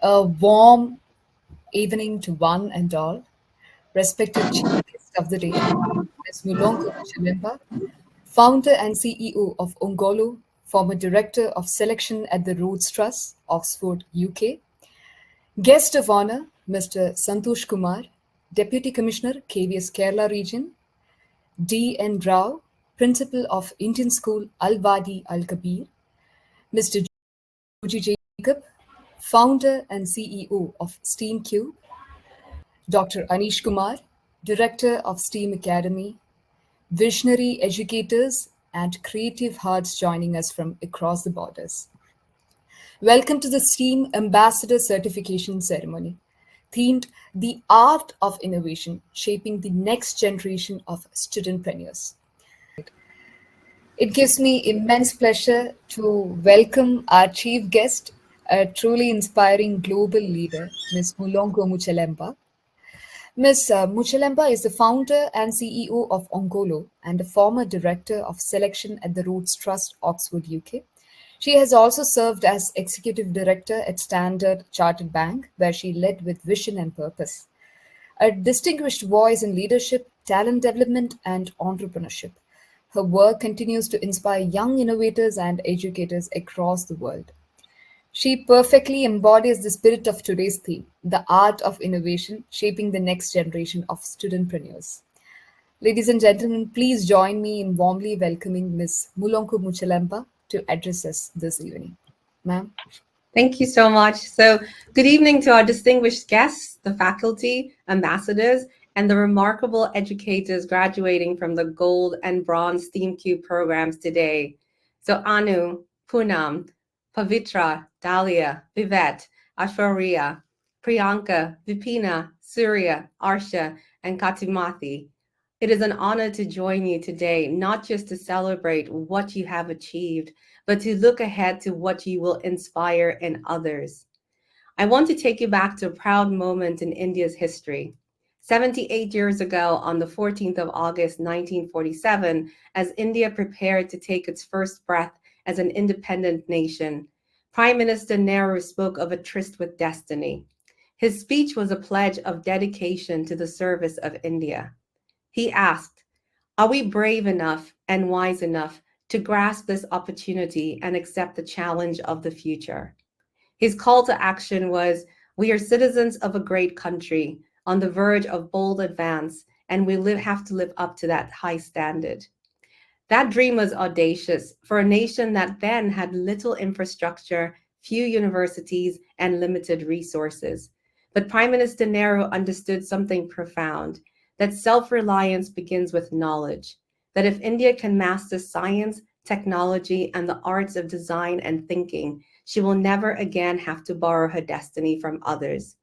A warm evening to one and all. Respected Chief Guest of the Day, Ms. Muloongo Muchelemba, founder and CEO of Ongolo, former Director of Selection at the Rhodes Trust, Oxford, UK. Guest of Honor, Mr. Santosh Kumar, Deputy Commissioner, KVS Kerala Region. D. N. Rao, Principal of Indian School Al Wadi Al Kabir. Mr. Joji Jacob, founder and CEO of STEAM Cube. Dr. Anish Kumar, Director of STEAM Academy, visionary educators and creative hearts joining us from across the borders. Welcome to the STEAM Ambassador Certification Ceremony, themed The Art of Innovation, Shaping the Next Generation of Studentpreneurs. It gives me immense pleasure to welcome our chief guest, a truly inspiring global leader, Ms. Muloongo Muchelemba. Ms. Muchelemba is the founder and CEO of Ongolo and a former director of selection at the Rhodes Trust, Oxford, UK. She has also served as executive director at Standard Chartered Bank, where she led with vision and purpose. A distinguished voice in leadership, talent development, and entrepreneurship. Her work continues to inspire young innovators and educators across the world. She perfectly embodies the spirit of today's theme, the art of innovation, shaping the next generation of studentpreneurs. Ladies and gentlemen, please join me in warmly welcoming Ms. Muloongo Muchelemba to address us this evening. Ma'am. Thank you so much. So, good evening to our distinguished guests, the faculty, ambassadors, and the remarkable educators graduating from the Gold and Bronze STEAM Cube programs today. So, Anu, Poonam, Pavitra, Dalia, Vivette, Ashwarya, Priyanka, Vipina, Surya, Arsha, and Katimathi. It is an honor to join you today, not just to celebrate what you have achieved, but to look ahead to what you will inspire in others. I want to take you back to a proud moment in India's history. 78 years ago, on the 14th of August, 1947, as India prepared to take its first breath as an independent nation, Prime Minister Nehru spoke of a tryst with destiny. His speech was a pledge of dedication to the service of India. He asked, "Are we brave enough and wise enough to grasp this opportunity and accept the challenge of the future?" His call to action was, "We are citizens of a great country on the verge of bold advance, and we have to live up to that high standard." That dream was audacious for a nation that then had little infrastructure, few universities, and limited resources. But Prime Minister Nehru understood something profound, that self-reliance begins with knowledge, that if India can master science, technology, and the arts of design and thinking, she will never again have to borrow her destiny from others.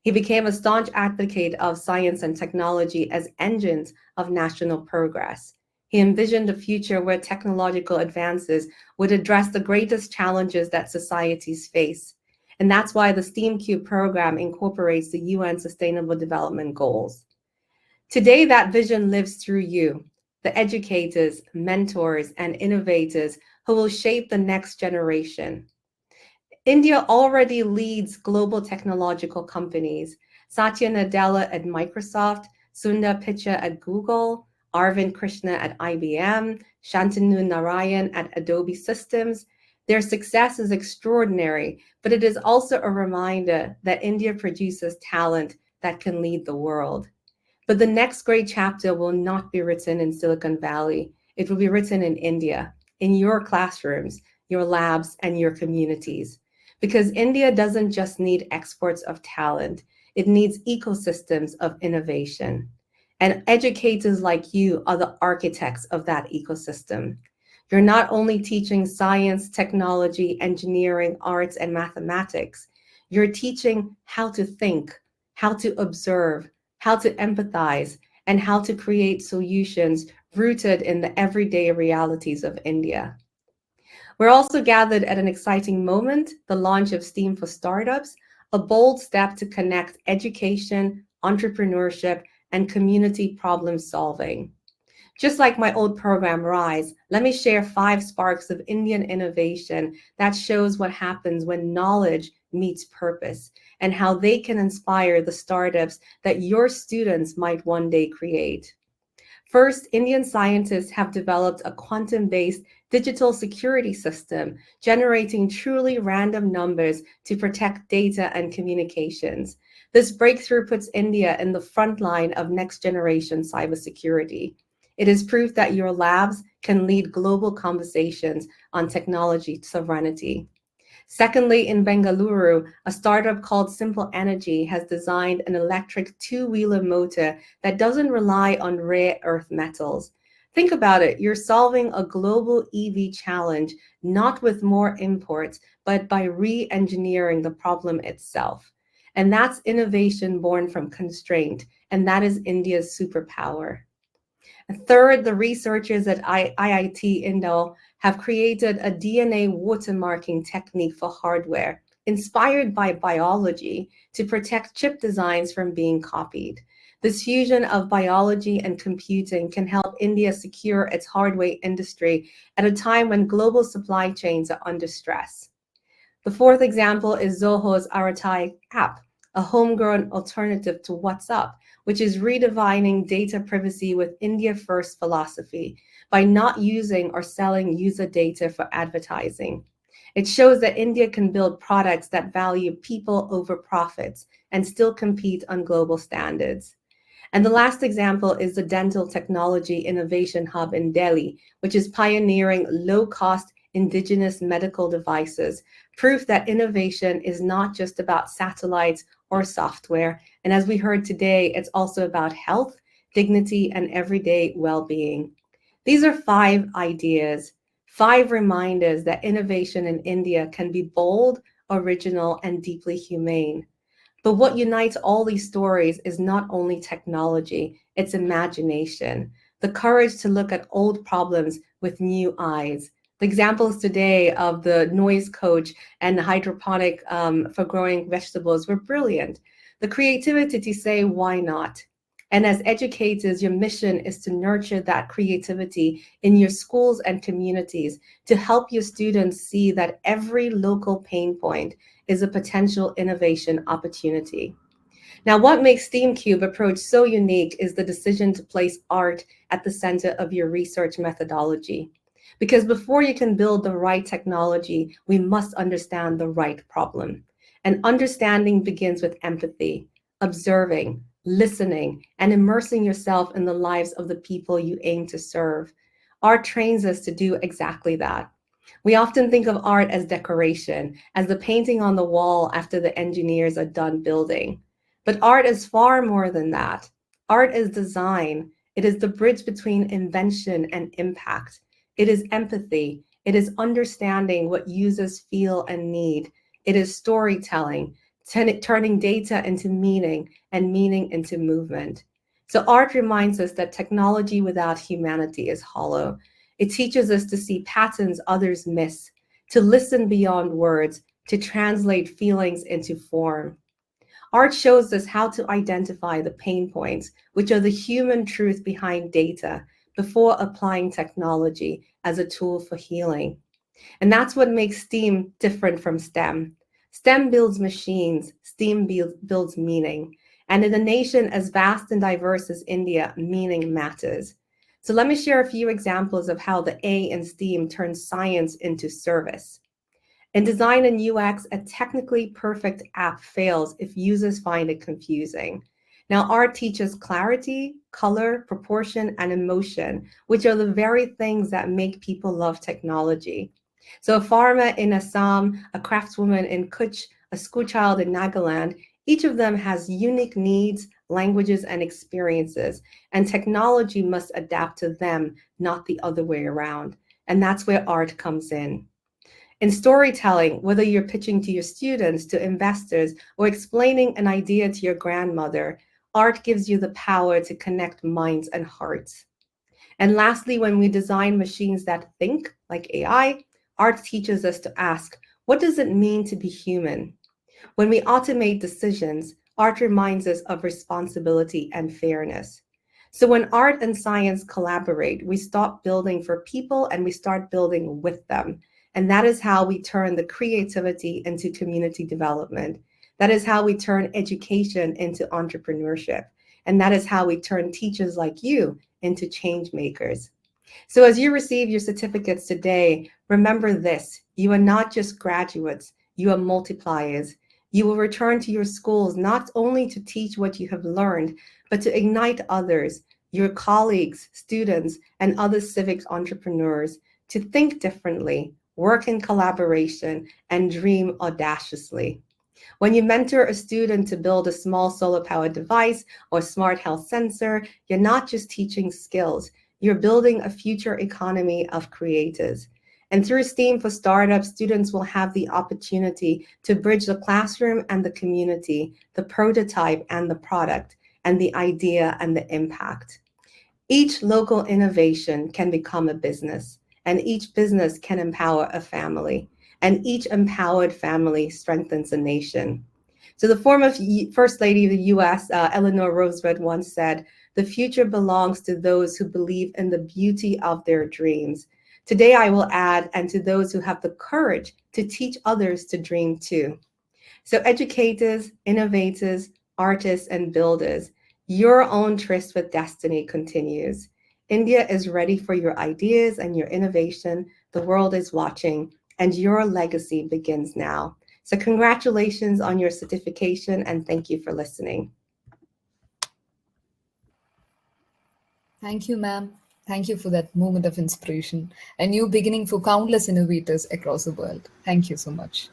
He became a staunch advocate of science and technology as engines of national progress. He envisioned a future where technological advances would address the greatest challenges that societies face. And that's why the STEAM Cube program incorporates the UN Sustainable Development Goals. Today, that vision lives through you, the educators, mentors, and innovators who will shape the next generation. India already leads global technological companies. Satya Nadella at Microsoft, Sundar Pichai at Google, Arvind Krishna at IBM, Shantanu Narayan at Adobe Systems. Their success is extraordinary, but it is also a reminder that India produces talent that can lead the world. But the next great chapter will not be written in Silicon Valley. It will be written in India, in your classrooms, your labs, and your communities. Because India doesn't just need exports of talent, it needs ecosystems of innovation. And educators like you are the architects of that ecosystem. You're not only teaching science, technology, engineering, arts, and mathematics, you're teaching how to think, how to observe, how to empathize, and how to create solutions rooted in the everyday realities of India. We're also gathered at an exciting moment, the launch of STEAM for Startups, a bold step to connect education, entrepreneurship, and community problem solving. Just like my old program, Rise, let me share 5 sparks of Indian innovation that shows what happens when knowledge meets purpose, and how they can inspire the startups that your students might one day create. First, Indian scientists have developed a quantum based digital security system, generating truly random numbers to protect data and communications. This breakthrough puts India in the front line of next generation cybersecurity. It is proof that your labs can lead global conversations on technology sovereignty. Secondly, in Bengaluru, a startup called Simple Energy has designed an electric two-wheeler motor that doesn't rely on rare earth metals. Think about it, you're solving a global EV challenge not with more imports, but by re engineering the problem itself. And that's innovation born from constraint, and that is India's superpower. Third, the researchers at IIT Indore have created a DNA watermarking technique for hardware inspired by biology to protect chip designs from being copied. This fusion of biology and computing can help India secure its hardware industry at a time when global supply chains are under stress. The fourth example is Zoho's Aratai app, a homegrown alternative to WhatsApp, which is redefining data privacy with India First philosophy by not using or selling user data for advertising. It shows that India can build products that value people over profits and still compete on global standards. And the last example is the Dental Technology Innovation Hub in Delhi, which is pioneering low cost indigenous medical devices, proof that innovation is not just about satellites or software. And as we heard today, it's also about health, dignity, and everyday well being. These are 5 ideas, 5 reminders that innovation in India can be bold, original, and deeply humane. But what unites all these stories is not only technology, it's imagination, the courage to look at old problems with new eyes. The examples today of the noise coach and hydroponic for growing vegetables were brilliant. The creativity to say, why not? And as educators, your mission is to nurture that creativity in your schools and communities to help your students see that every local pain point is a potential innovation opportunity. Now, what makes STEAMcube approach so unique is the decision to place art at the center of your research methodology. Because before you can build the right technology, we must understand the right problem. And understanding begins with empathy, observing, listening, and immersing yourself in the lives of the people you aim to serve. Art trains us to do exactly that. We often think of art as decoration, as the painting on the wall after the engineers are done building. But art is far more than that. Art is design. It is the bridge between invention and impact. It is empathy. It is understanding what users feel and need. It is storytelling, turning data into meaning and meaning into movement. So art reminds us that technology without humanity is hollow. It teaches us to see patterns others miss, to listen beyond words, to translate feelings into form. Art shows us how to identify the pain points, which are the human truth behind data, before applying technology as a tool for healing. And that's what makes STEAM different from STEM. STEM builds machines, STEAM builds meaning. And in a nation as vast and diverse as India, meaning matters. So let me share a few examples of how the A in STEAM turns science into service. In design and UX, a technically perfect app fails if users find it confusing. Now, art teaches clarity, color, proportion, and emotion, which are the very things that make people love technology. So, a farmer in Assam, a craftswoman in Kutch, a schoolchild in Nagaland, each of them has unique needs, languages, and experiences, and technology must adapt to them, not the other way around. And that's where art comes in. In storytelling, whether you're pitching to your students, to investors, or explaining an idea to your grandmother, art gives you the power to connect minds and hearts. And lastly, when we design machines that think, like AI, art teaches us to ask, what does it mean to be human? When we automate decisions, art reminds us of responsibility and fairness. So when art and science collaborate, we stop building for people and we start building with them. And that is how we turn the creativity into community development. That is how we turn education into entrepreneurship. And that is how we turn teachers like you into change makers. So, as you receive your certificates today, remember this: you are not just graduates, you are multipliers. You will return to your schools not only to teach what you have learned, but to ignite others, your colleagues, students, and other civics entrepreneurs to think differently, work in collaboration, and dream audaciously. When you mentor a student to build a small solar powered device or smart health sensor, you're not just teaching skills, you're building a future economy of creators. And through STEAM for Startups, students will have the opportunity to bridge the classroom and the community, the prototype and the product, and the idea and the impact. Each local innovation can become a business, and each business can empower a family, and each empowered family strengthens a nation. So, the former First Lady of the US, Eleanor Roosevelt, once said, "The future belongs to those who believe in the beauty of their dreams." Today, I will add, and to those who have the courage to teach others to dream too. So, educators, innovators, artists, and builders, your own tryst with destiny continues. India is ready for your ideas and your innovation. The world is watching, and your legacy begins now. So, congratulations on your certification, and thank you for listening. Thank you, ma'am. Thank you for that moment of inspiration, a new beginning for countless innovators across the world. Thank you so much.